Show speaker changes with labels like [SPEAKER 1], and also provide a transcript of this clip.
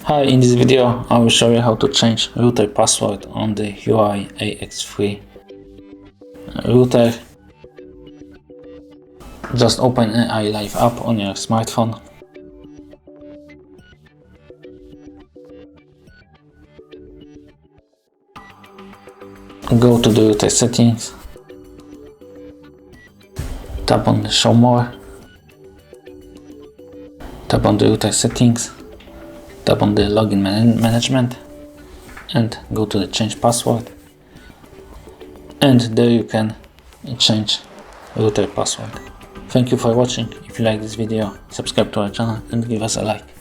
[SPEAKER 1] Hi, in this video I will show you how to change router password on the HUAWEI AX3 router. Just open AI Life app on your smartphone. Go to the router settings, tap on the show more, tap on the router settings, tap on the login management and go to the change password, and there you can change router password. Thank you for watching. If you like this video, subscribe to our channel and give us a like.